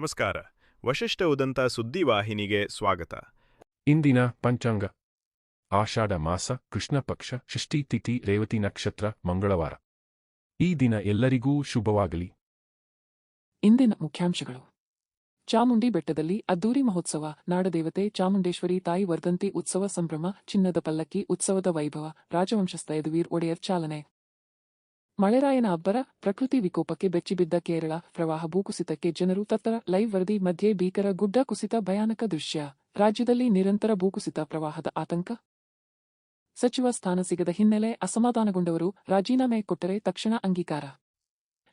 ನಮಸ್ಕಾರ. ವಶಿಷ್ಠ ಉದಂತ ಸುದ್ದಿವಾಹಿನಿಗೆ ಸ್ವಾಗತ. ಇಂದಿನ ಪಂಚಾಂಗ ಆಷಾಢ ಮಾಸ ಕೃಷ್ಣ ಪಕ್ಷ ಷಷ್ಠಿ ತಿಥಿ ರೇವತಿ ನಕ್ಷತ್ರ ಮಂಗಳವಾರ. ಈ ದಿನ ಎಲ್ಲರಿಗೂ ಶುಭವಾಗಲಿ. ಇಂದಿನ ಮುಖ್ಯಾಂಶಗಳು. ಚಾಮುಂಡಿ ಬೆಟ್ಟದಲ್ಲಿ ಅದ್ದೂರಿ ಮಹೋತ್ಸವ. ನಾಡದೇವತೆ ಚಾಮುಂಡೇಶ್ವರಿ ತಾಯಿ ವರ್ಧಂತಿ ಉತ್ಸವ ಸಂಭ್ರಮ. ಚಿನ್ನದ ಪಲ್ಲಕ್ಕಿ ಉತ್ಸವದ ವೈಭವ. ರಾಜವಂಶಸ್ಥ ಯದುವೀರ್ ಒಡೆಯರ್ ಚಾಲನೆ. ಮಳೆರಾಯನ ಅಬ್ಬರ. ಪ್ರಕೃತಿ ವಿಕೋಪಕ್ಕೆ ಬೆಚ್ಚಿಬಿದ್ದ ಕೇರಳ. ಪ್ರವಾಹ ಭೂಕುಸಿತಕ್ಕೆ ಜನರು ತತ್ತರ. ಲೈವ್ ವರದಿ ಮಧ್ಯೆ ಭೀಕರ ಗುಡ್ಡ ಕುಸಿತ. ಭಯಾನಕ ದೃಶ್ಯ. ರಾಜ್ಯದಲ್ಲಿ ನಿರಂತರ ಭೂಕುಸಿತ, ಪ್ರವಾಹದ ಆತಂಕ. ಸಚಿವ ಸ್ಥಾನ ಸಿಗದ ಹಿನ್ನೆಲೆ ಅಸಮಾಧಾನಗೊಂಡವರು ರಾಜೀನಾಮೆ ಕೊಟ್ಟರೆ ತಕ್ಷಣ ಅಂಗೀಕಾರ.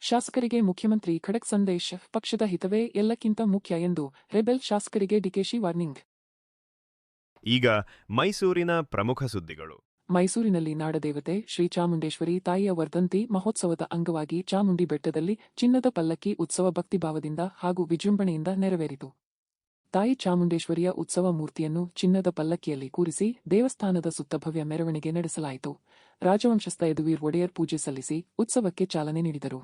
ಶಾಸಕರಿಗೆ ಮುಖ್ಯಮಂತ್ರಿ ಖಡಕ್ ಸಂದೇಶ. ಪಕ್ಷದ ಹಿತವೇ ಎಲ್ಲಕ್ಕಿಂತ ಮುಖ್ಯ ಎಂದು ರೆಬೆಲ್ ಶಾಸಕರಿಗೆ ಡಿಕೆಶಿ ವಾರ್ನಿಂಗ್. ಈಗ ಮೈಸೂರಿನ ಪ್ರಮುಖ ಸುದ್ದಿಗಳು. ಮೈಸೂರಿನಲ್ಲಿ ನಾಡದೇವತೆ ಶ್ರೀ ಚಾಮುಂಡೇಶ್ವರಿ ತಾಯಿಯ ವರ್ಧಂತಿ ಮಹೋತ್ಸವದ ಅಂಗವಾಗಿ ಚಾಮುಂಡಿ ಬೆಟ್ಟದಲ್ಲಿ ಚಿನ್ನದ ಪಲ್ಲಕ್ಕಿ ಉತ್ಸವ ಭಕ್ತಿಭಾವದಿಂದ ಹಾಗೂ ವಿಜೃಂಭಣೆಯಿಂದ ನೆರವೇರಿತು. ತಾಯಿ ಚಾಮುಂಡೇಶ್ವರಿಯ ಉತ್ಸವ ಮೂರ್ತಿಯನ್ನು ಚಿನ್ನದ ಪಲ್ಲಕ್ಕಿಯಲ್ಲಿ ಕೂರಿಸಿ ದೇವಸ್ಥಾನದ ಸುತ್ತ ಭವ್ಯ ಮೆರವಣಿಗೆ ನಡೆಸಲಾಯಿತು. ರಾಜವಂಶಸ್ಥ ಯದುವೀರ್ ಒಡೆಯರ್ ಪೂಜೆ ಸಲ್ಲಿಸಿ ಉತ್ಸವಕ್ಕೆ ಚಾಲನೆ ನೀಡಿದರು.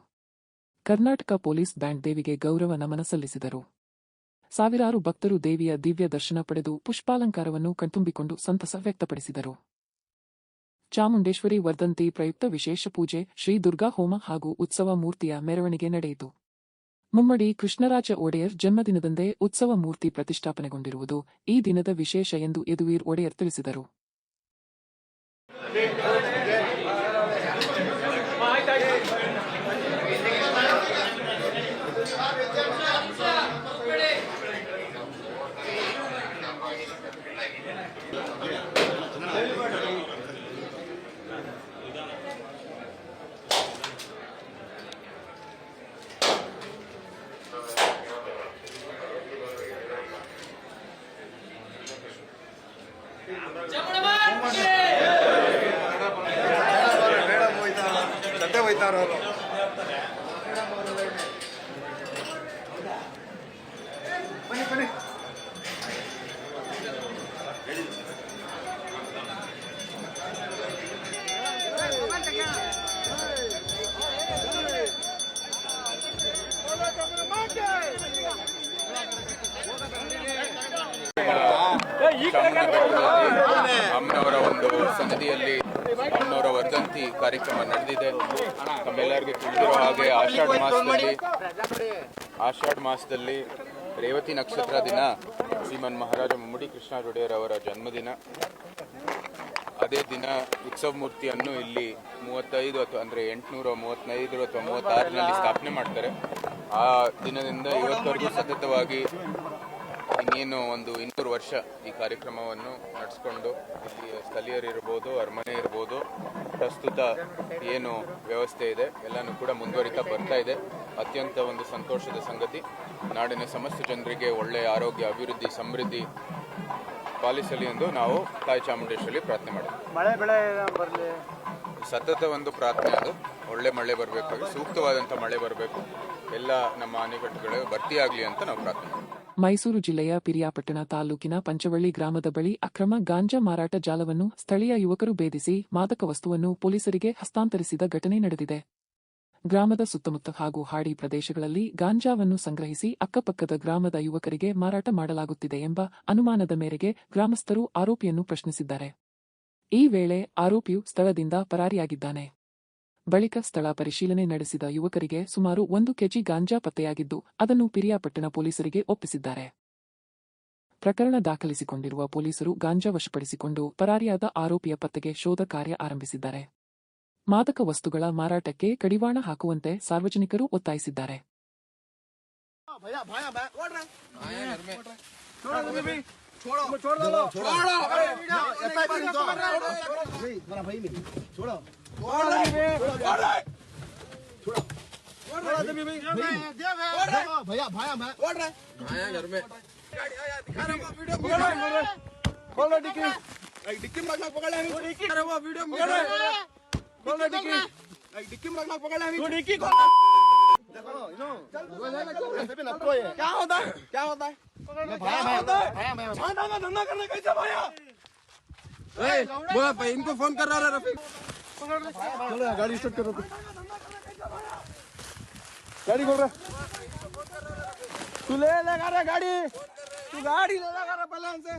ಕರ್ನಾಟಕ ಪೊಲೀಸ್ ಬ್ಯಾಂಡ್ ದೇವಿಗೆ ಗೌರವ ನಮನ ಸಲ್ಲಿಸಿದರು. ಸಾವಿರಾರು ಭಕ್ತರು ದೇವಿಯ ದಿವ್ಯ ದರ್ಶನ ಪಡೆದು ಪುಷ್ಪಾಲಂಕಾರವನ್ನು ಕಣ್ತುಂಬಿಕೊಂಡು ಸಂತಸ ವ್ಯಕ್ತಪಡಿಸಿದರು. ಚಾಮುಂಡೇಶ್ವರಿ ವರ್ಧಂತಿ ಪ್ರಯುಕ್ತ ವಿಶೇಷ ಪೂಜೆ, ಶ್ರೀ ದುರ್ಗಾ ಹೋಮ ಹಾಗೂ ಉತ್ಸವ ಮೂರ್ತಿಯ ಮೆರವಣಿಗೆ ನಡೆಯಿತು. ಮುಮ್ಮಡಿ ಕೃಷ್ಣರಾಜ ಒಡೆಯರ್ ಜನ್ಮದಿನದಂದೇ ಉತ್ಸವ ಮೂರ್ತಿ ಪ್ರತಿಷ್ಠಾಪನೆಗೊಂಡಿರುವುದು ಈ ದಿನದ ವಿಶೇಷ ಎಂದು ಯದುವೀರ್ ಒಡೆಯರ್ ತಿಳಿಸಿದರು. ಅಮ್ಮನವರ ಒಂದು ಸನ್ನಿಧಿಯಲ್ಲಿ ಅಮ್ಮನವರ ವರ್ಧಂತಿ ಕಾರ್ಯಕ್ರಮ ನಡೆದಿದೆ. ತಮ್ಮೆಲ್ಲರಿಗೂ ತಿಳಿದಿರೋ ಹಾಗೆ ಆಷಾಢ ಮಾಸದಲ್ಲಿ ರೇವತಿ ನಕ್ಷತ್ರ ದಿನ ಶ್ರೀಮನ್ ಮಹಾರಾಜ ಮುಮ್ಮಡಿ ಕೃಷ್ಣರಾಜ ಒಡೆಯರ್ ಅವರ ಜನ್ಮದಿನ. ಅದೇ ದಿನ ಉತ್ಸವ ಮೂರ್ತಿಯನ್ನು ಇಲ್ಲಿ 35 ಅಥವಾ ಅಂದರೆ 835 ಅಥವಾ 36ರಲ್ಲಿ ಸ್ಥಾಪನೆ ಮಾಡ್ತಾರೆ. ಆ ದಿನದಿಂದ ಇವತ್ತವರೆಗೂ ಸತತವಾಗಿ ಇನ್ನೇನು ಒಂದು 200 ವರ್ಷ ಈ ಕಾರ್ಯಕ್ರಮವನ್ನು ನಡೆಸ್ಕೊಂಡು ಇಲ್ಲಿ ಸ್ಥಳೀಯರಿರ್ಬೋದು, ಅರಮನೆ ಇರ್ಬೋದು, ಪ್ರಸ್ತುತ ಏನು ವ್ಯವಸ್ಥೆ ಇದೆ ಎಲ್ಲನೂ ಕೂಡ ಮುಂದುವರಿತಾ ಬರ್ತಾ ಇದೆ. ಅತ್ಯಂತ ಒಂದು ಸಂತೋಷದ ಸಂಗತಿ. ನಾಡಿನ ಸಮಸ್ತ ಜನರಿಗೆ ಒಳ್ಳೆಯ ಆರೋಗ್ಯ, ಅಭಿವೃದ್ಧಿ, ಸಮೃದ್ಧಿ ಪಾಲಿಸಲಿ ಎಂದು ನಾವು ತಾಯಿ ಚಾಮುಂಡೇಶ್ವರಿ ಪ್ರಾರ್ಥನೆ ಮಾಡಿದ್ವಿ. ಸತತ ಒಂದು ಪ್ರಾರ್ಥನೆ ಅದು. ಒಳ್ಳೆ ಮಳೆ ಬರಬೇಕಾಗಿ, ಸೂಕ್ತವಾದಂಥ ಮಳೆ ಬರಬೇಕು, ಎಲ್ಲ ನಮ್ಮ ಅಣೆಕಟ್ಟುಗಳು ಭರ್ತಿಯಾಗಲಿ ಅಂತ ನಾವು ಪ್ರಾರ್ಥನೆ ಮಾಡ್ತೀವಿ. ಮೈಸೂರು ಜಿಲ್ಲೆಯ ಪಿರಿಯಾಪಟ್ಟಣ ತಾಲೂಕಿನ ಪಂಚವಳ್ಳಿ ಗ್ರಾಮದ ಬಳಿ ಅಕ್ರಮ ಗಾಂಜಾ ಮಾರಾಟ ಜಾಲವನ್ನು ಸ್ಥಳೀಯ ಯುವಕರು ಭೇದಿಸಿ ಮಾದಕ ವಸ್ತುವನ್ನು ಪೊಲೀಸರಿಗೆ ಹಸ್ತಾಂತರಿಸಿದ ಘಟನೆ ನಡೆದಿದೆ. ಗ್ರಾಮದ ಸುತ್ತಮುತ್ತ ಹಾಗೂ ಹಾಡಿ ಪ್ರದೇಶಗಳಲ್ಲಿ ಗಾಂಜಾವನ್ನು ಸಂಗ್ರಹಿಸಿ ಅಕ್ಕಪಕ್ಕದ ಗ್ರಾಮದ ಯುವಕರಿಗೆ ಮಾರಾಟ ಮಾಡಲಾಗುತ್ತಿದೆ ಎಂಬ ಅನುಮಾನದ ಮೇರೆಗೆ ಗ್ರಾಮಸ್ಥರು ಆರೋಪಿಯನ್ನು ಪ್ರಶ್ನಿಸಿದ್ದಾರೆ. ಈ ವೇಳೆ ಆರೋಪಿಯು ಸ್ಥಳದಿಂದ ಪರಾರಿಯಾಗಿದ್ದಾನೆ. ಬಳಿಕ ಸ್ಥಳ ಪರಿಶೀಲನೆ ನಡೆಸಿದ ಯುವಕರಿಗೆ ಸುಮಾರು 1 ಕೆಜಿ ಗಾಂಜಾ ಪತ್ತೆಯಾಗಿದ್ದು ಅದನ್ನು ಪಿರಿಯಾಪಟ್ಟಣ ಪೊಲೀಸರಿಗೆ ಒಪ್ಪಿಸಿದ್ದಾರೆ. ಪ್ರಕರಣ ದಾಖಲಿಸಿಕೊಂಡಿರುವ ಪೊಲೀಸರು ಗಾಂಜಾ ವಶಪಡಿಸಿಕೊಂಡು ಪರಾರಿಯಾದ ಆರೋಪಿಯ ಪತ್ತೆಗೆ ಶೋಧ ಕಾರ್ಯ ಆರಂಭಿಸಿದ್ದಾರೆ. ಮಾದಕ ವಸ್ತುಗಳ ಮಾರಾಟಕ್ಕೆ ಕಡಿವಾಣ ಹಾಕುವಂತೆ ಸಾರ್ವಜನಿಕರು ಒತ್ತಾಯಿಸಿದ್ದಾರೆ. इनको फोन कर रहा है रफीक. गाड़ी स्टार्ट करो. गाड़ी खोल रहा. तू ले लगा रे गाड़ी, तू गाड़ी ले लगा रे पहले से।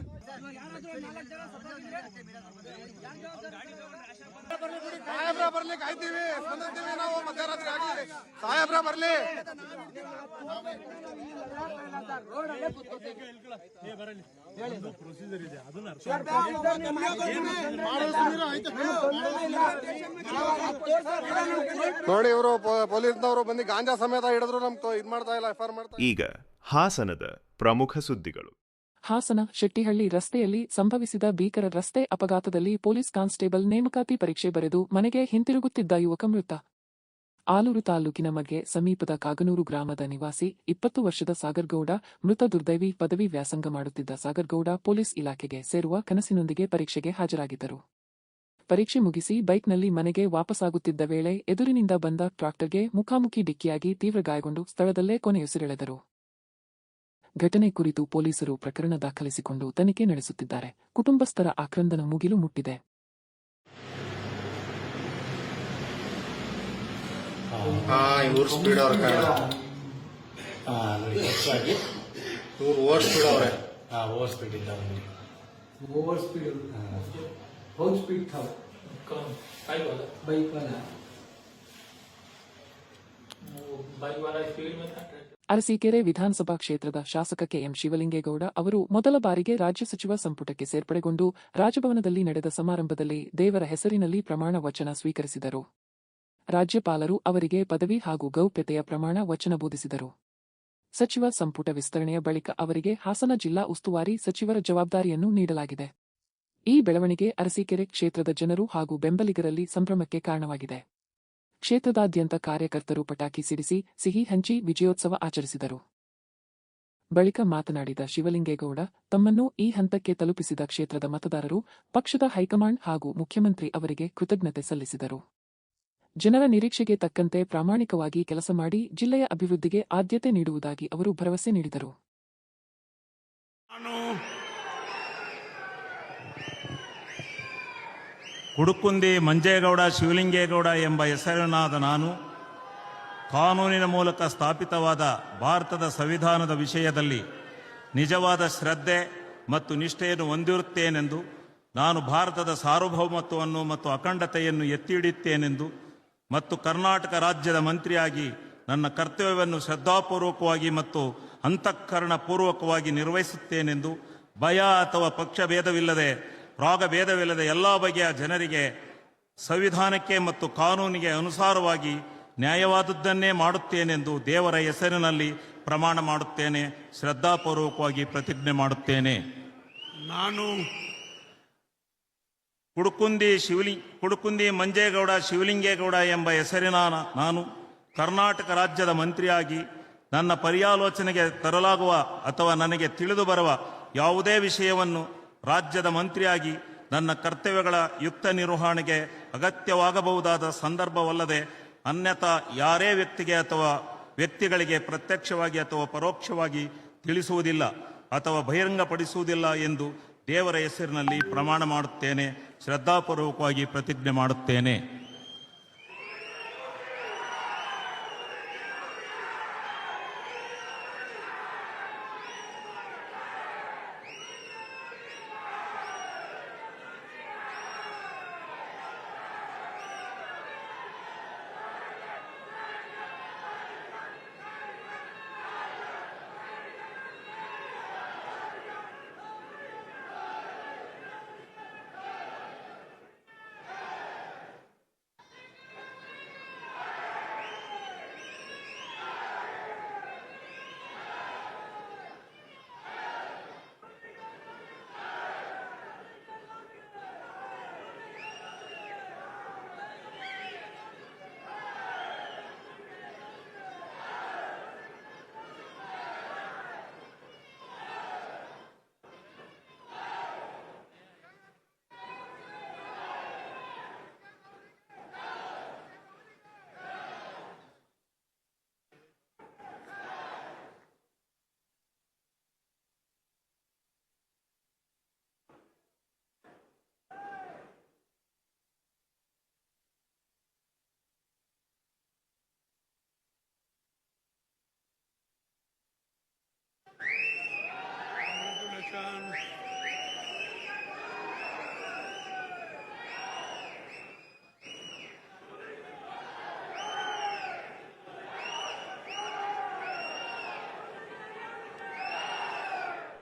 साहेब्रा ಬರ್ಲಿ ಕಾಯ್ತೀವಿ, ಸ್ಪಂದಿಸ್ತೀವಿ ನಾವು ಮಧ್ಯರಾತ್ರಿ ಆಗಿ. ಸಾಹೇಬ್ರ ಬರ್ಲಿ. ನೋಡಿ ಇವರು ಪೊಲೀಸ್ನವರು ಬಂದು ಗಾಂಜಾ ಸಮೇತ ಹಿಡಿದ್ರು ನಮ್ಗೆ ಇದ್ ಮಾಡ್ತಾ ಇಲ್ಲ, ಎಫ್ಐಆರ್ ಮಾಡ್ತಾ. ಈಗ ಹಾಸನದ ಪ್ರಮುಖ ಸುದ್ದಿಗಳು. ಹಾಸನ ಶೆಟ್ಟಿಹಳ್ಳಿ ರಸ್ತೆಯಲ್ಲಿ ಸಂಭವಿಸಿದ ಭೀಕರ ರಸ್ತೆ ಅಪಘಾತದಲ್ಲಿ ಪೊಲೀಸ್ ಕಾನ್ಸ್ಟೇಬಲ್ ನೇಮಕಾತಿ ಪರೀಕ್ಷೆ ಬರೆದು ಮನೆಗೆ ಹಿಂತಿರುಗುತ್ತಿದ್ದ ಯುವಕ ಮೃತ. ಆಲೂರು ತಾಲೂಕಿನ ಮಗೆ ಸಮೀಪದ ಕಾಗನೂರು ಗ್ರಾಮದ ನಿವಾಸಿ 20 ವರ್ಷದ ಸಾಗರ್ಗೌಡ ಮೃತ. ದುರ್ದೈವಿ ಪದವಿ ವ್ಯಾಸಂಗ ಮಾಡುತ್ತಿದ್ದ ಸಾಗರ್ಗೌಡ ಪೊಲೀಸ್ ಇಲಾಖೆಗೆ ಸೇರುವ ಕನಸಿನೊಂದಿಗೆ ಪರೀಕ್ಷೆಗೆ ಹಾಜರಾಗಿದ್ದರು. ಪರೀಕ್ಷೆ ಮುಗಿಸಿ ಬೈಕ್ನಲ್ಲಿ ಮನೆಗೆ ವಾಪಸ್ಸಾಗುತ್ತಿದ್ದ ವೇಳೆ ಎದುರಿನಿಂದ ಬಂದ ಟ್ರಾಕ್ಟರ್ಗೆ ಮುಖಾಮುಖಿ ಡಿಕ್ಕಿಯಾಗಿ ತೀವ್ರ ಗಾಯಗೊಂಡು ಸ್ಥಳದಲ್ಲೇ ಕೊನೆಯುಸಿರೆಳೆದರು. ಘಟನೆ ಕುರಿತು ಪೊಲೀಸರು ಪ್ರಕರಣ ದಾಖಲಿಸಿಕೊಂಡು ತನಿಖೆ ನಡೆಸುತ್ತಿದ್ದಾರೆ. ಕುಟುಂಬಸ್ಥರ ಆಕ್ರಂದನ ಮುಗಿಲು ಮುಟ್ಟಿದೆ. ಇವ್ರು ಸ್ಪೀಡ್ ಅವ್ರ ಇವ್ರು ಓವರ್ ಸ್ಪೀಡ್ ಅವ್ರೆ. ओवर स्पीड इतना ओवर स्पीड बहुत स्पीड था. कौन बाइक वाला स्पीड में था. ಅರಸೀಕೆರೆ ವಿಧಾನಸಭಾ ಕ್ಷೇತ್ರದ ಶಾಸಕ ಕೆಎಂ ಶಿವಲಿಂಗೇಗೌಡ ಅವರು ಮೊದಲ ಬಾರಿಗೆ ರಾಜ್ಯ ಸಚಿವ ಸಂಪುಟಕ್ಕೆ ಸೇರ್ಪಡೆಗೊಂಡು ರಾಜಭವನದಲ್ಲಿ ನಡೆದ ಸಮಾರಂಭದಲ್ಲಿ ದೇವರ ಹೆಸರಿನಲ್ಲಿ ಪ್ರಮಾಣ ವಚನ ಸ್ವೀಕರಿಸಿದರು. ರಾಜ್ಯಪಾಲರು ಅವರಿಗೆ ಪದವಿ ಹಾಗೂ ಗೌಪ್ಯತೆಯ ಪ್ರಮಾಣ ವಚನ ಬೋಧಿಸಿದರು. ಸಚಿವ ಸಂಪುಟ ವಿಸ್ತರಣೆಯ ಬಳಿಕ ಅವರಿಗೆ ಹಾಸನ ಜಿಲ್ಲಾ ಉಸ್ತುವಾರಿ ಸಚಿವರ ಜವಾಬ್ದಾರಿಯನ್ನು ನೀಡಲಾಗಿದೆ. ಈ ಬೆಳವಣಿಗೆ ಅರಸೀಕೆರೆ ಕ್ಷೇತ್ರದ ಜನರು ಹಾಗೂ ಬೆಂಬಲಿಗರಲ್ಲಿ ಸಂಭ್ರಮಕ್ಕೆ ಕಾರಣವಾಗಿದೆ. ಕ್ಷೇತ್ರದಾದ್ಯಂತ ಕಾರ್ಯಕರ್ತರು ಪಟಾಕಿ ಸಿಡಿಸಿ ಸಿಹಿ ಹಂಚಿ ವಿಜಯೋತ್ಸವ ಆಚರಿಸಿದರು. ಬಳಿಕ ಮಾತನಾಡಿದ ಶಿವಲಿಂಗೇಗೌಡ, ತಮ್ಮನ್ನು ಈ ಹಂತಕ್ಕೆ ತಲುಪಿಸಿದ ಕ್ಷೇತ್ರದ ಮತದಾರರು, ಪಕ್ಷದ ಹೈಕಮಾಂಡ್ ಹಾಗೂ ಮುಖ್ಯಮಂತ್ರಿ ಅವರಿಗೆ ಕೃತಜ್ಞತೆ ಸಲ್ಲಿಸಿದರು. ಜನರ ನಿರೀಕ್ಷೆಗೆ ತಕ್ಕಂತೆ ಪ್ರಾಮಾಣಿಕವಾಗಿ ಕೆಲಸ ಮಾಡಿ ಜಿಲ್ಲೆಯ ಅಭಿವೃದ್ಧಿಗೆ ಆದ್ಯತೆ ನೀಡುವುದಾಗಿ ಅವರು ಭರವಸೆ ನೀಡಿದರು. ಕುಡುಕುಂದಿ ಮಂಜೇಗೌಡ ಶಿವಲಿಂಗೇಗೌಡ ಎಂಬ ಹೆಸರಿನಾದ ನಾನು ಕಾನೂನಿನ ಮೂಲಕ ಸ್ಥಾಪಿತವಾದ ಭಾರತದ ಸಂವಿಧಾನದ ವಿಷಯದಲ್ಲಿ ನಿಜವಾದ ಶ್ರದ್ಧೆ ಮತ್ತು ನಿಷ್ಠೆಯನ್ನು ಹೊಂದಿರುತ್ತೇನೆಂದು, ನಾನು ಭಾರತದ ಸಾರ್ವಭೌಮತ್ವವನ್ನು ಮತ್ತು ಅಖಂಡತೆಯನ್ನು ಎತ್ತಿ ಹಿಡಿಯುತ್ತೇನೆಂದು ಮತ್ತು ಕರ್ನಾಟಕ ರಾಜ್ಯದ ಮಂತ್ರಿಯಾಗಿ ನನ್ನ ಕರ್ತವ್ಯವನ್ನು ಶ್ರದ್ಧಾಪೂರ್ವಕವಾಗಿ ಮತ್ತು ಅಂತಃಕರಣಪೂರ್ವಕವಾಗಿ ನಿರ್ವಹಿಸುತ್ತೇನೆಂದು, ಭಯ ಅಥವಾ ಪಕ್ಷಭೇದವಿಲ್ಲದೆ ರಾಗಭೇದವಿಲ್ಲದೆ ಎಲ್ಲ ಬಗೆಯ ಜನರಿಗೆ ಸಂವಿಧಾನಕ್ಕೆ ಮತ್ತು ಕಾನೂನಿಗೆ ಅನುಸಾರವಾಗಿ ನ್ಯಾಯವಾದದ್ದನ್ನೇ ಮಾಡುತ್ತೇನೆಂದು ದೇವರ ಹೆಸರಿನಲ್ಲಿ ಪ್ರಮಾಣ ಮಾಡುತ್ತೇನೆ. ಶ್ರದ್ಧಾಪೂರ್ವಕವಾಗಿ ಪ್ರತಿಜ್ಞೆ ಮಾಡುತ್ತೇನೆ. ನಾನು ಕುಡುಕುಂದಿ ಮಂಜೇಗೌಡ ಶಿವಲಿಂಗೇಗೌಡ ಎಂಬ ಹೆಸರಿನ ನಾನು ಕರ್ನಾಟಕ ರಾಜ್ಯದ ಮಂತ್ರಿಯಾಗಿ ನನ್ನ ಪರ್ಯಾಲೋಚನೆಗೆ ತರಲಾಗುವ ಅಥವಾ ನನಗೆ ತಿಳಿದು ಬರುವ ಯಾವುದೇ ವಿಷಯವನ್ನು ರಾಜ್ಯದ ಮಂತ್ರಿಯಾಗಿ ನನ್ನ ಕರ್ತವ್ಯಗಳ ಯುಕ್ತ ನಿರ್ವಹಣೆಗೆ ಅಗತ್ಯವಾಗಬಹುದಾದ ಸಂದರ್ಭವಲ್ಲದೆ ಅನ್ಯಥಾ ಯಾರೇ ವ್ಯಕ್ತಿಗೆ ಅಥವಾ ವ್ಯಕ್ತಿಗಳಿಗೆ ಪ್ರತ್ಯಕ್ಷವಾಗಿ ಅಥವಾ ಪರೋಕ್ಷವಾಗಿ ತಿಳಿಸುವುದಿಲ್ಲ ಅಥವಾ ಬಹಿರಂಗಪಡಿಸುವುದಿಲ್ಲ ಎಂದು ದೇವರ ಹೆಸರಿನಲ್ಲಿ ಪ್ರಮಾಣ ಮಾಡುತ್ತೇನೆ. ಶ್ರದ್ಧಾಪೂರ್ವಕವಾಗಿ ಪ್ರತಿಜ್ಞೆ ಮಾಡುತ್ತೇನೆ.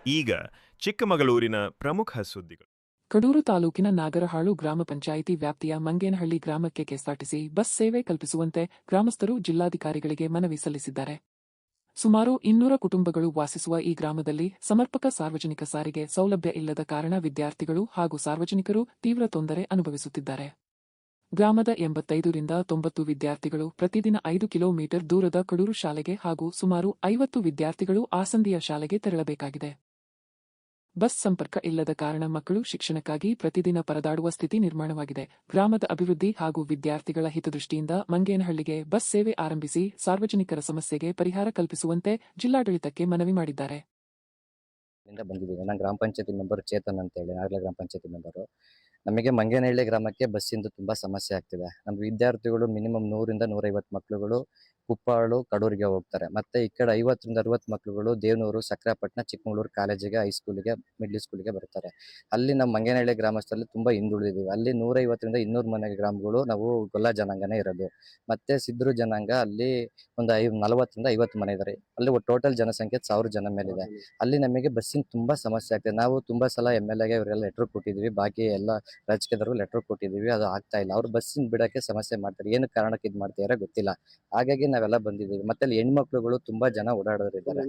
ಈಗ ಚಿಕ್ಕಮಗಳೂರಿನ ಪ್ರಮುಖ ಸುದ್ದಿಗಳು. ಕಡೂರು ತಾಲೂಕಿನ ನಾಗರಹಾಳು ಗ್ರಾಮ ಪಂಚಾಯಿತಿ ವ್ಯಾಪ್ತಿಯ ಮಂಗೇನಹಳ್ಳಿ ಗ್ರಾಮಕ್ಕೆ ಕೆಎಸ್ಆರ್ಟಿಸಿ ಬಸ್ ಸೇವೆ ಕಲ್ಪಿಸುವಂತೆ ಗ್ರಾಮಸ್ಥರು ಜಿಲ್ಲಾಧಿಕಾರಿಗಳಿಗೆ ಮನವಿ ಸಲ್ಲಿಸಿದ್ದಾರೆ. ಸುಮಾರು 200 ಕುಟುಂಬಗಳು ವಾಸಿಸುವ ಈ ಗ್ರಾಮದಲ್ಲಿ ಸಮರ್ಪಕ ಸಾರ್ವಜನಿಕ ಸಾರಿಗೆ ಸೌಲಭ್ಯ ಇಲ್ಲದ ಕಾರಣ ವಿದ್ಯಾರ್ಥಿಗಳು ಹಾಗೂ ಸಾರ್ವಜನಿಕರು ತೀವ್ರ ತೊಂದರೆ ಅನುಭವಿಸುತ್ತಿದ್ದಾರೆ. ಗ್ರಾಮದ 85 ರಿಂದ 90 ವಿದ್ಯಾರ್ಥಿಗಳು ಪ್ರತಿದಿನ 5 ಕಿಲೋಮೀಟರ್ ದೂರದ ಕಡೂರು ಶಾಲೆಗೆ ಹಾಗೂ ಸುಮಾರು 50 ವಿದ್ಯಾರ್ಥಿಗಳು ಆಸಂದಿಯ ಶಾಲೆಗೆ ತೆರಳಬೇಕಾಗಿದೆ. ಬಸ್ ಸಂಪರ್ಕ ಇಲ್ಲದ ಕಾರಣ ಮಕ್ಕಳು ಶಿಕ್ಷಣಕ್ಕಾಗಿ ಪ್ರತಿದಿನ ಪರದಾಡುವ ಸ್ಥಿತಿ ನಿರ್ಮಾಣವಾಗಿದೆ. ಗ್ರಾಮದ ಅಭಿವೃದ್ಧಿ ಹಾಗೂ ವಿದ್ಯಾರ್ಥಿಗಳ ಹಿತದೃಷ್ಟಿಯಿಂದ ಮಂಗೇನಹಳ್ಳಿಗೆ ಬಸ್ ಸೇವೆ ಆರಂಭಿಸಿ ಸಾರ್ವಜನಿಕರ ಸಮಸ್ಯೆಗೆ ಪರಿಹಾರ ಕಲ್ಪಿಸುವಂತೆ ಜಿಲ್ಲಾಡಳಿತಕ್ಕೆ ಮನವಿ ಮಾಡಿದ್ದಾರೆ. ಬಂದಿದ್ದೀವಿ. ನಾನು ಗ್ರಾಮ ಪಂಚಾಯತಿ ಮೆಂಬರ್ ಚೇತನ್ ಅಂತೇಳಿ, ನಾಗಲ ಗ್ರಾಮ ಪಂಚಾಯತಿ ಮೆಂಬರು. ನಮಗೆ ಮಂಗೇನಹಳ್ಳಿ ಗ್ರಾಮಕ್ಕೆ ಬಸ್ಸಿಂದು ತುಂಬ ಸಮಸ್ಯೆ ಆಗ್ತಿದೆ. ನಮ್ಮ ವಿದ್ಯಾರ್ಥಿಗಳು ಮಿನಿಮಮ್ 100 ರಿಂದ 150 ಮಕ್ಕಳುಗಳು ಕುಪ್ಪಾಳು ಕಡೂರಿಗೆ ಹೋಗ್ತಾರೆ. ಮತ್ತೆ ಈ ಕಡೆ 50 ರಿಂದ 60 ಮಕ್ಕಳುಗಳು ದೇವನೂರು, ಸಕ್ರಾಪಟ್ಟಣ, ಚಿಕ್ಕಮಗಳೂರು ಕಾಲೇಜಿಗೆ, ಹೈಸ್ಕೂಲಿಗೆ, ಮಿಡ್ಲ್ ಸ್ಕೂಲಿಗೆ ಬರ್ತಾರೆ. ಅಲ್ಲಿ ನಮ್ಮ ಮಂಗೇನಹಳ್ಳಿ ಗ್ರಾಮಸ್ಥರಲ್ಲಿ ತುಂಬ ಹಿಂದುಳಿದಿದ್ದೀವಿ. ಅಲ್ಲಿ 150 ರಿಂದ 200 ಮನೆ ಗ್ರಾಮಗಳು ನಾವು ಗೊಲ್ಲ ಜನಾಂಗನೇ ಇರೋದು. ಮತ್ತೆ ಸಿದ್ರು ಜನಾಂಗ ಅಲ್ಲಿ ಒಂದು 40 ರಿಂದ 50 ಮನೆ ಇದ್ದಾರೆ. ಅಲ್ಲಿ ಟೋಟಲ್ ಜನಸಂಖ್ಯೆ 1000 ಜನ ಮೇಲಿದೆ. ಅಲ್ಲಿ ನಮಗೆ ಬಸ್ಸಿನ ತುಂಬಾ ಸಮಸ್ಯೆ ಆಗ್ತದೆ. ನಾವು ತುಂಬಾ ಸಲ MLAಗೆ ಇವರೆಲ್ಲ ಲೆಟರ್ ಕೊಟ್ಟಿದ್ವಿ, ಬಾಕಿ ಎಲ್ಲ ರಾಜಕೀಯದವರು ಲೆಟರ್ ಕೊಟ್ಟಿದ್ದೀವಿ, ಅದು ಆಗ್ತಾ ಇಲ್ಲ. ಅವ್ರು ಬಸ್ಸಿನ ಬಿಡಕ್ಕೆ ಸಮಸ್ಯೆ ಮಾಡ್ತಾರೆ. ಏನು ಕಾರಣಕ್ಕೆ ಇದು ಮಾಡ್ತಿದಾರೆ ಗೊತ್ತಿಲ್ಲ. ಹಾಗಾಗಿ ನಾವೆಲ್ಲ ಬಂದಿದ್ದೀವಿ. ಮತ್ತೆ ಅಲ್ಲಿ ಹೆಣ್ಮಕ್ಳುಗಳು ತುಂಬಾ ಜನ ಓಡಾಡೋರಿದ್ದಾರೆ,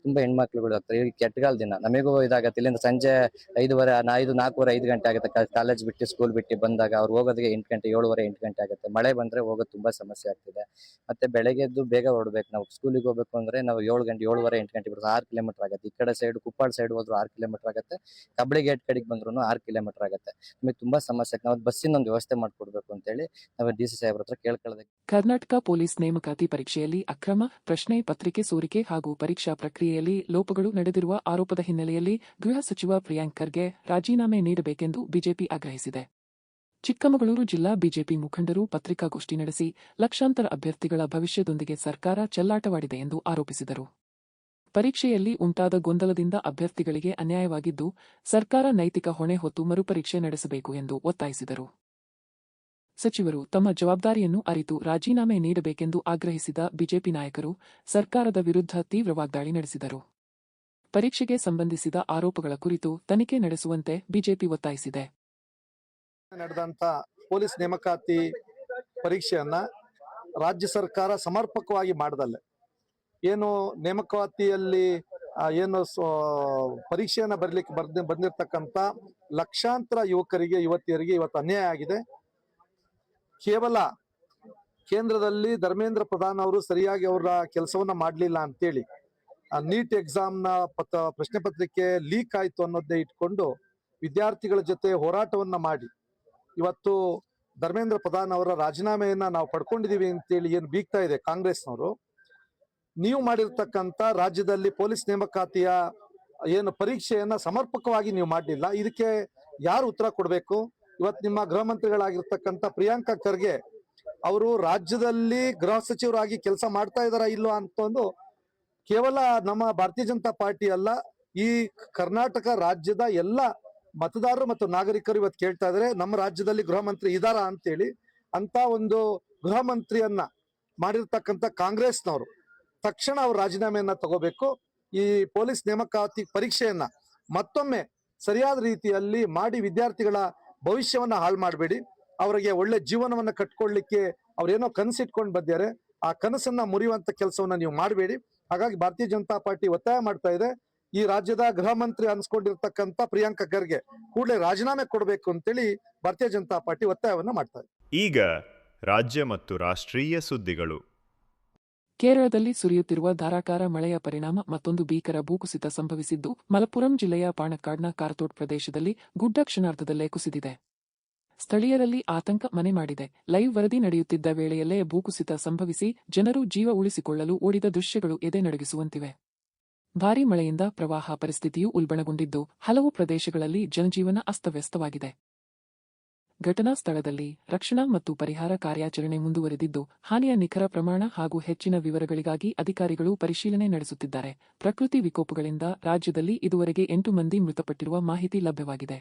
ತುಂಬಾ ಹೆಣ್ಮಕ್ಳುಗಳು ಆಗ್ತಾರೆ. ಈಗ ಕೆಟ್ಟಗಾಲ ದಿನ ನಮಗೂ ಇದಾಗತ್ತೆ. ಇಲ್ಲಿಂದ ಸಂಜೆ 5:30, 4:15, 5 ಗಂಟೆ ಆಗುತ್ತೆ. ಕಾಲೇಜ್ ಬಿಟ್ಟು ಸ್ಕೂಲ್ ಬಿಟ್ಟು ಬಂದಾಗ ಅವ್ರು ಹೋಗೋದಕ್ಕೆ 8 ಗಂಟೆ, 7:30, 8 ಗಂಟೆ ಆಗುತ್ತೆ. ಮಳೆ ಬಂದ್ರೆ ಹೋಗೋದು ತುಂಬಾ ಸಮಸ್ಯೆ ಆಗ್ತಿದೆ. ಮತ್ತೆ ಬೆಳಗ್ಗೆ ಎದ್ದು ಬೇಗ ಹೊರಡ್ಬೇಕು. ನಾವು ಸ್ಕೂಲಿಗೆ ಹೋಗ್ಬೇಕು ಅಂದ್ರೆ ನಾವು 7 ಗಂಟೆ, 7:30, 8 ಗಂಟೆ ಬಿಡುತ್ತೆ. 6 ಕಿಲೋಮೀಟರ್ ಆಗುತ್ತೆ. ಈ ಕಡೆ ಸೈಡ್ ಕುಪ್ಪಾಳ ಸೈಡ್ ಹೋದ್ರು 6 ಕಿಲೋಮೀಟರ್ ಆಗುತ್ತೆ. ಕಬ್ಬಳಿ ಗೇಟ್ ಕಡೆಗೆ ಬಂದ್ರು 6 ಕಿಲೋಮೀಟರ್ ಆಗುತ್ತೆ. ನಮಗೆ ತುಂಬಾ ಸಮಸ್ಯೆ. ನಾವು ಬಸ್ಸಿನ ಒಂದು ವ್ಯವಸ್ಥೆ ಮಾಡ್ಕೊಡ್ಬೇಕು ಅಂತೇಳಿ ನಾವು DC ಸಾಹೇಬ್ರ ಹತ್ರ ಕೇಳ್ಕೊಳ್ಳೋದಕ್ಕೆ. ಕರ್ನಾಟಕ ಪೊಲೀಸ್ ನೇಮಕಾತಿ ಪರೀಕ್ಷೆಯಲ್ಲಿ ಅಕ್ರಮ, ಪ್ರಶ್ನೆ ಪತ್ರಿಕೆ ಸೋರಿಕೆ ಹಾಗೂ ಪರೀಕ್ಷಾ ಪ್ರಕ್ರಿಯೆಯಲ್ಲಿ ಲೋಪಗಳು ನಡೆದಿರುವ ಆರೋಪದ ಹಿನ್ನೆಲೆಯಲ್ಲಿ ಗೃಹ ಸಚಿವ ಪ್ರಿಯಾಂಕ್ ಖರ್ಗೆ ರಾಜೀನಾಮೆ ನೀಡಬೇಕೆಂದು ಬಿಜೆಪಿ ಆಗ್ರಹಿಸಿದೆ. ಚಿಕ್ಕಮಗಳೂರು ಜಿಲ್ಲಾ ಬಿಜೆಪಿ ಮುಖಂಡರು ಪತ್ರಿಕಾಗೋಷ್ಠಿ ನಡೆಸಿ ಲಕ್ಷಾಂತರ ಅಭ್ಯರ್ಥಿಗಳ ಭವಿಷ್ಯದೊಂದಿಗೆ ಸರ್ಕಾರ ಚೆಲ್ಲಾಟವಾಡಿದೆ ಎಂದು ಆರೋಪಿಸಿದರು. ಪರೀಕ್ಷೆಯಲ್ಲಿ ಉಂಟಾದ ಗೊಂದಲದಿಂದ ಅಭ್ಯರ್ಥಿಗಳಿಗೆ ಅನ್ಯಾಯವಾಗಿದ್ದು, ಸರ್ಕಾರ ನೈತಿಕ ಹೊಣೆ ಹೊತ್ತು ಮರುಪರೀಕ್ಷೆ ನಡೆಸಬೇಕು ಎಂದು ಒತ್ತಾಯಿಸಿದರು. ಸಚಿವರು ತಮ್ಮ ಜವಾಬ್ದಾರಿಯನ್ನು ಅರಿತು ರಾಜೀನಾಮೆ ನೀಡಬೇಕೆಂದು ಆಗ್ರಹಿಸಿದ ಬಿಜೆಪಿ ನಾಯಕರು ಸರ್ಕಾರದ ವಿರುದ್ಧ ತೀವ್ರ ವಾಗ್ದಾಳಿ ನಡೆಸಿದರು. ಪರೀಕ್ಷೆಗೆ ಸಂಬಂಧಿಸಿದ ಆರೋಪಗಳ ಕುರಿತು ತನಿಖೆ ನಡೆಸುವಂತೆ ಬಿಜೆಪಿ ಒತ್ತಾಯಿಸಿದೆ. ನಡೆದಂತ ಪೊಲೀಸ್ ನೇಮಕಾತಿ ಪರೀಕ್ಷೆಯನ್ನ ರಾಜ್ಯ ಸರ್ಕಾರ ಸಮರ್ಪಕವಾಗಿ ಮಾಡದಲ್ಲೇ ಏನು ನೇಮಕಾತಿಯಲ್ಲಿ ಏನು ಪರೀಕ್ಷೆಯನ್ನ ಬರಲಿಕ್ಕೆ ಬಂದಿರತಕ್ಕಂತ ಲಕ್ಷಾಂತರ ಯುವಕರಿಗೆ, ಯುವತಿಯರಿಗೆ ಇವತ್ತು ಅನ್ಯಾಯ ಆಗಿದೆ. ಕೇವಲ ಕೇಂದ್ರದಲ್ಲಿ ಧರ್ಮೇಂದ್ರ ಪ್ರಧಾನ್ ಅವರು ಸರಿಯಾಗಿ ಅವರ ಕೆಲಸವನ್ನ ಮಾಡಲಿಲ್ಲ ಅಂತೇಳಿ ನೀಟ್ ಎಕ್ಸಾಮ್ನ ಪ್ರಶ್ನೆ ಪತ್ರಿಕೆ ಲೀಕ್ ಆಯ್ತು ಅನ್ನೋದನ್ನೇ ಇಟ್ಕೊಂಡು ವಿದ್ಯಾರ್ಥಿಗಳ ಜೊತೆ ಹೋರಾಟವನ್ನ ಮಾಡಿ ಇವತ್ತು ಧರ್ಮೇಂದ್ರ ಪ್ರಧಾನ್ ಅವರ ರಾಜೀನಾಮೆಯನ್ನ ನಾವು ಪಡ್ಕೊಂಡಿದೀವಿ ಅಂತೇಳಿ ಏನು ಬೀಗ್ತಾ ಇದೆ ಕಾಂಗ್ರೆಸ್ನವರು. ನೀವು ಮಾಡಿರ್ತಕ್ಕಂಥ ರಾಜ್ಯದಲ್ಲಿ ಪೊಲೀಸ್ ನೇಮಕಾತಿಯ ಏನು ಪರೀಕ್ಷೆಯನ್ನ ಸಮರ್ಪಕವಾಗಿ ನೀವು ಮಾಡಲಿಲ್ಲ. ಇದಕ್ಕೆ ಯಾರು ಉತ್ತರ ಕೊಡಬೇಕು? ಇವತ್ತು ನಿಮ್ಮ ಗೃಹ ಮಂತ್ರಿಗಳಾಗಿರ್ತಕ್ಕಂಥ ಪ್ರಿಯಾಂಕ ಖರ್ಗೆ ಅವರು ರಾಜ್ಯದಲ್ಲಿ ಗೃಹ ಸಚಿವರಾಗಿ ಕೆಲಸ ಮಾಡ್ತಾ ಇದಾರ ಇಲ್ವಾ ಅಂತಂದು ಕೇವಲ ನಮ್ಮ ಭಾರತೀಯ ಜನತಾ ಪಾರ್ಟಿ ಅಲ್ಲ, ಈ ಕರ್ನಾಟಕ ರಾಜ್ಯದ ಎಲ್ಲ ಮತದಾರರು ಮತ್ತು ನಾಗರಿಕರು ಇವತ್ತು ಕೇಳ್ತಾ ಇದಾರೆ, ನಮ್ಮ ರಾಜ್ಯದಲ್ಲಿ ಗೃಹ ಮಂತ್ರಿ ಇದಾರ ಅಂತೇಳಿ. ಅಂತ ಒಂದು ಗೃಹ ಮಂತ್ರಿಯನ್ನ ಮಾಡಿರ್ತಕ್ಕಂಥ ಕಾಂಗ್ರೆಸ್ನವರು ತಕ್ಷಣ ಅವ್ರ ರಾಜೀನಾಮೆಯನ್ನ ತಗೋಬೇಕು. ಈ ಪೊಲೀಸ್ ನೇಮಕಾತಿ ಪರೀಕ್ಷೆಯನ್ನ ಮತ್ತೊಮ್ಮೆ ಸರಿಯಾದ ರೀತಿಯಲ್ಲಿ ಮಾಡಿ ವಿದ್ಯಾರ್ಥಿಗಳ ಭವಿಷ್ಯವನ್ನ ಹಾಳು ಮಾಡಬೇಡಿ. ಅವರಿಗೆ ಒಳ್ಳೆ ಜೀವನವನ್ನ ಕಟ್ಕೊಳ್ಳಿಕ್ಕೆ ಅವ್ರೇನೋ ಕನಸಿಟ್ಕೊಂಡು ಬಂದಿದ್ದಾರೆ, ಆ ಕನಸನ್ನ ಮುರಿಯುವಂತ ಕೆಲಸವನ್ನ ನೀವು ಮಾಡಬೇಡಿ. ಹಾಗಾಗಿ ಭಾರತೀಯ ಜನತಾ ಪಾರ್ಟಿ ಒತ್ತಾಯ ಮಾಡ್ತಾ ಇದೆ, ಈ ರಾಜ್ಯದ ಗೃಹ ಮಂತ್ರಿ ಅನ್ಸ್ಕೊಂಡಿರ್ತಕ್ಕಂಥ ಪ್ರಿಯಾಂಕ ಖರ್ಗೆ ಕೂಡಲೇ ರಾಜೀನಾಮೆ ಕೊಡಬೇಕು ಅಂತೇಳಿ ಭಾರತೀಯ ಜನತಾ ಪಾರ್ಟಿ ಒತ್ತಾಯವನ್ನ ಮಾಡ್ತಾ ಇದೆ. ಈಗ ರಾಜ್ಯ ಮತ್ತು ರಾಷ್ಟ್ರೀಯ ಸುದ್ದಿಗಳು. ಕೇರಳದಲ್ಲಿ ಸುರಿಯುತ್ತಿರುವ ಧಾರಾಕಾರ ಮಳೆಯ ಪರಿಣಾಮ ಮತ್ತೊಂದು ಭೀಕರ ಭೂಕುಸಿತ ಸಂಭವಿಸಿದ್ದು, ಮಲಪ್ಪುರಂ ಜಿಲ್ಲೆಯ ಪಾಣಕ್ಕಾಡ್ನ ಕಾರ್ತೋಡ್ ಪ್ರದೇಶದಲ್ಲಿ ಗುಡ್ಡ ಕ್ಷಣಾರ್ಧದಲ್ಲೇ ಕುಸಿದಿದೆ. ಸ್ಥಳೀಯರಲ್ಲಿ ಆತಂಕ ಮನೆ ಮಾಡಿದೆ. ಲೈವ್ ವರದಿ ನಡೆಯುತ್ತಿದ್ದ ವೇಳೆಯಲ್ಲೇ ಭೂಕುಸಿತ ಸಂಭವಿಸಿ ಜನರು ಜೀವ ಉಳಿಸಿಕೊಳ್ಳಲು ಓಡಿದ ದೃಶ್ಯಗಳು ಎದೆ ನಡುಗಿಸುವಂತಿವೆ. ಭಾರೀ ಮಳೆಯಿಂದ ಪ್ರವಾಹ ಪರಿಸ್ಥಿತಿಯೂ ಉಲ್ಬಣಗೊಂಡಿದ್ದು, ಹಲವು ಪ್ರದೇಶಗಳಲ್ಲಿ ಜನಜೀವನ ಅಸ್ತವ್ಯಸ್ತವಾಗಿದೆ. ಘಟನಾ ಸ್ಥಳದಲ್ಲಿ ರಕ್ಷಣಾ ಮತ್ತು ಪರಿಹಾರ ಕಾರ್ಯಾಚರಣೆ ಮುಂದುವರೆದಿದ್ದು, ಹಾನಿಯ ನಿಖರ ಪ್ರಮಾಣ ಹಾಗೂ ಹೆಚ್ಚಿನ ವಿವರಗಳಿಗಾಗಿ ಅಧಿಕಾರಿಗಳು ಪರಿಶೀಲನೆ ನಡೆಸುತ್ತಿದ್ದಾರೆ. ಪ್ರಕೃತಿ ವಿಕೋಪಗಳಿಂದ ರಾಜ್ಯದಲ್ಲಿ ಇದುವರೆಗೆ 8 ಮಂದಿ ಮೃತಪಟ್ಟಿರುವ ಮಾಹಿತಿ ಲಭ್ಯವಾಗಿದೆ.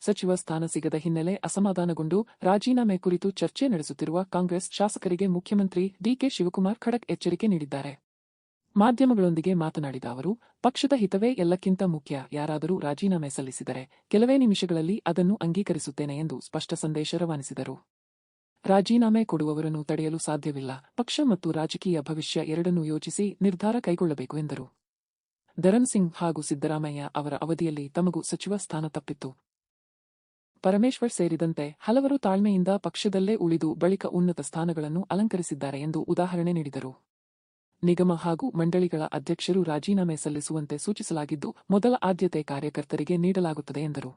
ಸಚಿವ ಸ್ಥಾನ ಸಿಗದ ಹಿನ್ನೆಲೆ ಅಸಮಾಧಾನಗೊಂಡು ರಾಜೀನಾಮೆ ಕುರಿತು ಚರ್ಚೆ ನಡೆಸುತ್ತಿರುವ ಕಾಂಗ್ರೆಸ್ ಶಾಸಕರಿಗೆ ಮುಖ್ಯಮಂತ್ರಿ ಡಿಕೆ ಶಿವಕುಮಾರ್ ಖಡಕ್ ಎಚ್ಚರಿಕೆ ನೀಡಿದ್ದಾರೆ. ಮಾಧ್ಯಮಗಳೊಂದಿಗೆ ಮಾತನಾಡಿದ ಅವರು, ಪಕ್ಷದ ಹಿತವೇ ಎಲ್ಲಕ್ಕಿಂತ ಮುಖ್ಯ. ಯಾರಾದರೂ ರಾಜೀನಾಮೆ ಸಲ್ಲಿಸಿದರೆ ಕೆಲವೇ ನಿಮಿಷಗಳಲ್ಲಿ ಅದನ್ನು ಅಂಗೀಕರಿಸುತ್ತೇನೆ ಎಂದು ಸ್ಪಷ್ಟ ಸಂದೇಶ ರವಾನಿಸಿದರು. ರಾಜೀನಾಮೆ ಕೊಡುವವರನ್ನು ತಡೆಯಲು ಸಾಧ್ಯವಿಲ್ಲ. ಪಕ್ಷ ಮತ್ತು ರಾಜಕೀಯ ಭವಿಷ್ಯ ಎರಡನ್ನೂ ಯೋಚಿಸಿ ನಿರ್ಧಾರ ಕೈಗೊಳ್ಳಬೇಕು ಎಂದರು. ಧರಮ್ ಸಿಂಗ್ ಹಾಗೂ ಸಿದ್ದರಾಮಯ್ಯ ಅವರ ಅವಧಿಯಲ್ಲಿ ತಮಗೂ ಸಚಿವ ಸ್ಥಾನ ತಪ್ಪಿತ್ತು. ಪರಮೇಶ್ವರ್ ಸೇರಿದಂತೆ ಹಲವರು ತಾಳ್ಮೆಯಿಂದ ಪಕ್ಷದಲ್ಲೇ ಉಳಿದು ಬಳಿಕ ಉನ್ನತ ಸ್ಥಾನಗಳನ್ನು ಅಲಂಕರಿಸಿದ್ದಾರೆ ಎಂದು ಉದಾಹರಣೆ ನೀಡಿದರು. ನಿಗಮ ಹಾಗೂ ಮಂಡಳಿಗಳ ಅಧ್ಯಕ್ಷರು ರಾಜೀನಾಮೆ ಸಲ್ಲಿಸುವಂತೆ ಸೂಚಿಸಲಾಗಿದ್ದು, ಮೊದಲ ಆದ್ಯತೆ ಕಾರ್ಯಕರ್ತರಿಗೆ ನೀಡಲಾಗುತ್ತದೆ ಎಂದರು.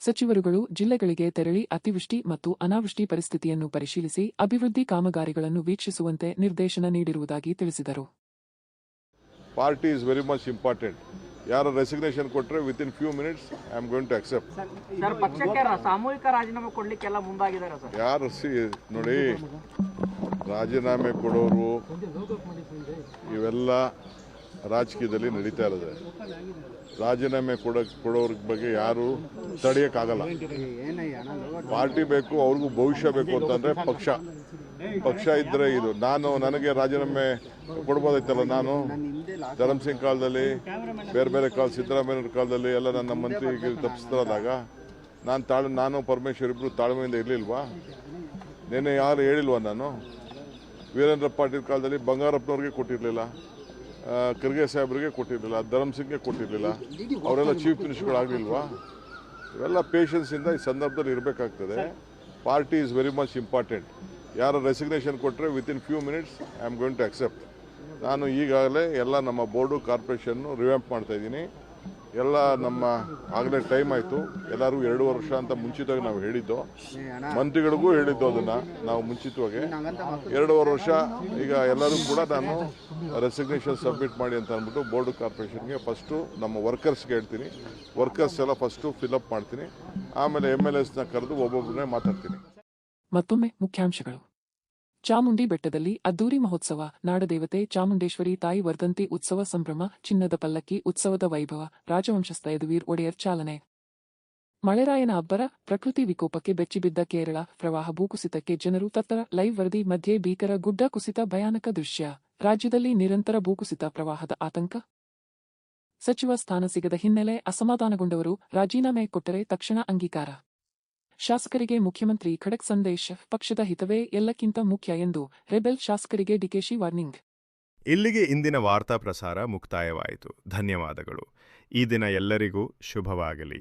ಸಚಿವರುಗಳು ಜಿಲ್ಲೆಗಳಿಗೆ ತೆರಳಿ ಅತಿವೃಷ್ಟಿ ಮತ್ತು ಅನಾವೃಷ್ಟಿ ಪರಿಸ್ಥಿತಿಯನ್ನು ಪರಿಶೀಲಿಸಿ ಅಭಿವೃದ್ಧಿ ಕಾಮಗಾರಿಗಳನ್ನು ವೀಕ್ಷಿಸುವಂತೆ ನಿರ್ದೇಶನ ನೀಡಿರುವುದಾಗಿ ತಿಳಿಸಿದರು. Party is very much important. ಯಾರು ರೆಸಿಗ್ನೇಷನ್ ಕೊಟ್ಟರೆ within few minutes I am going to accept. Sir, ಪಕ್ಷಕ್ಕೆ ಸಾಮೂಹಿಕ ರಾಜೀನಾಮೆ ಕೊಡ್ಲಿಕ್ಕೆಲ್ಲ ಮುಂದಾಗಿದ್ದಾರೆ ಸರ್. ಯಾರು ನೋಡಿ, ರಾಜೀನಾಮೆ ಕೊಡೋರು ಇವೆಲ್ಲ ರಾಜಕೀಯದಲ್ಲಿ ನಡೀತಾ ಇರೋದೆ. ರಾಜೀನಾಮೆ ಕೊಡೋರ ಬಗ್ಗೆ ಯಾರು ತಡೆಯೋಕ್ಕಾಗಲ್ಲ. ಪಾರ್ಟಿ ಬೇಕು, ಅವ್ರಿಗೂ ಭವಿಷ್ಯ ಬೇಕು ಅಂತಂದ್ರೆ ಪಕ್ಷ ಇದ್ರೆ ಇದು. ನನಗೆ ರಾಜೀನಾಮೆ ಕೊಡ್ಬೋದೈತಲ್ಲ. ನಾನು ಧರಮ್ ಸಿಂಗ್ ಕಾಲದಲ್ಲಿ, ಬೇರೆ ಕಾಲ ಸಿದ್ದರಾಮಯ್ಯವ್ರ ಕಾಲದಲ್ಲಿ ಎಲ್ಲ ನನ್ನ ಮಂತ್ರಿಗೆ ತಪ್ಪಿಸ್ತಾರಾದಾಗ ನಾನು ಪರಮೇಶ್ವರ್ ಇಬ್ರು ತಾಳ್ಮೆಯಿಂದ ಇರಲಿಲ್ವಾ? ನಿನ್ನೆ ಯಾರು ಹೇಳಿಲ್ವಾ? ನಾನು ವೀರೇಂದ್ರ ಪಾಟೀಲ್ ಕಾಲದಲ್ಲಿ ಬಂಗಾರಪ್ಪನವ್ರಿಗೆ ಕೊಟ್ಟಿರಲಿಲ್ಲ, ಖರ್ಗೆ ಸಾಹೇಬ್ರಿಗೆ ಕೊಟ್ಟಿರಲಿಲ್ಲ, ಧರಮ್ ಸಿಂಗ್ಗೆ ಕೊಟ್ಟಿರಲಿಲ್ಲ. ಅವರೆಲ್ಲ ಚೀಫ್ ಮಿನಿಸ್ಟರ್ಗಳಾಗಲಿಲ್ವಾ? ಇವೆಲ್ಲ ಪೇಷನ್ಸಿಂದ ಈ ಸಂದರ್ಭದಲ್ಲಿ ಇರಬೇಕಾಗ್ತದೆ. Party is very much important. ಯಾರು ರೆಸಿಗ್ನೇಷನ್ ಕೊಟ್ಟರೆ within few minutes I am going to accept. ನಾನು ಈಗಾಗಲೇ ಎಲ್ಲ ನಮ್ಮ ಬೋರ್ಡು ಕಾರ್ಪೊರೇಷನ್ನು ರಿವ್ಯಾಂಪ್ ಮಾಡ್ತಾ ಇದ್ದೀನಿ. ಎಲ್ಲ ನಮ್ಮ ಆಗಲೇ ಟೈಮ್ ಆಯಿತು. ಎಲ್ಲರಿಗೂ 2 ವರ್ಷ ಅಂತ ಮುಂಚಿತವಾಗಿ ನಾವು ಹೇಳಿದ್ದು, ಮಂತ್ರಿಗಳಿಗೂ ಹೇಳಿದ್ದು ಅದನ್ನು ನಾವು ಮುಂಚಿತವಾಗಿ 2.5 ವರ್ಷ. ಈಗ ಎಲ್ಲರೂ ಕೂಡ ನಾನು ರೆಸಿಗ್ನೇಷನ್ ಸಬ್ಮಿಟ್ ಮಾಡಿ ಅಂತ ಅಂದ್ಬಿಟ್ಟು ಬೋರ್ಡು ಕಾರ್ಪೊರೇಷನ್ಗೆ ಫಸ್ಟು ನಮ್ಮ ವರ್ಕರ್ಸ್ಗೆ ಹೇಳ್ತೀನಿ. ವರ್ಕರ್ಸ್ ಎಲ್ಲ ಫಸ್ಟು ಫಿಲಪ್ ಮಾಡ್ತೀನಿ, ಆಮೇಲೆ MLAsನ ಕರೆದು ಒಬ್ಬೊಬ್ಬರನ್ನೇ ಮಾತಾಡ್ತೀನಿ. ಮತ್ತೊಮ್ಮೆ ಮುಖ್ಯಾಂಶಗಳು. ಚಾಮುಂಡಿ ಬೆಟ್ಟದಲ್ಲಿ ಅದ್ದೂರಿ ಮಹೋತ್ಸವ. ನಾಡದೇವತೆ ಚಾಮುಂಡೇಶ್ವರಿ ತಾಯಿ ವರ್ಧಂತಿ ಉತ್ಸವ ಸಂಭ್ರಮ. ಚಿನ್ನದ ಪಲ್ಲಕ್ಕಿ ಉತ್ಸವದ ವೈಭವ. ರಾಜವಂಶಸ್ಥ ಯದುವೀರ್ ಒಡೆಯರ್ ಚಾಲನೆ. ಮಳೆರಾಯನ ಅಬ್ಬರ. ಪ್ರಕೃತಿ ವಿಕೋಪಕ್ಕೆ ಬೆಚ್ಚಿಬಿದ್ದ ಕೇರಳ. ಪ್ರವಾಹ ಭೂಕುಸಿತಕ್ಕೆ ಜನರು ತತ್ತರ. ಲೈವ್ ವರದಿ ಮಧ್ಯೆ ಭೀಕರ ಗುಡ್ಡ ಕುಸಿತ. ಭಯಾನಕ ದೃಶ್ಯ. ರಾಜ್ಯದಲ್ಲಿ ನಿರಂತರ ಭೂಕುಸಿತ, ಪ್ರವಾಹದ ಆತಂಕ. ಸಚಿವ ಸ್ಥಾನ ಸಿಗದ ಹಿನ್ನೆಲೆ ಅಸಮಾಧಾನಗೊಂಡವರು ರಾಜೀನಾಮೆ ಕೊಟ್ಟರೆ ತಕ್ಷಣ ಅಂಗೀಕಾರ. ಶಾಸಕರಿಗೆ ಮುಖ್ಯಮಂತ್ರಿ ಖಡಕ್ ಸಂದೇಶ. ಪಕ್ಷದ ಹಿತವೇ ಎಲ್ಲಕ್ಕಿಂತ ಮುಖ್ಯ ಎಂದು ರೆಬೆಲ್ ಶಾಸಕರಿಗೆ ಡಿಕೆಶಿ ವಾರ್ನಿಂಗ್. ಇಲ್ಲಿಗೆ ಇಂದಿನ ವಾರ್ತಾ ಪ್ರಸಾರ ಮುಕ್ತಾಯವಾಯಿತು. ಧನ್ಯವಾದಗಳು. ಈ ದಿನ ಎಲ್ಲರಿಗೂ ಶುಭವಾಗಲಿ.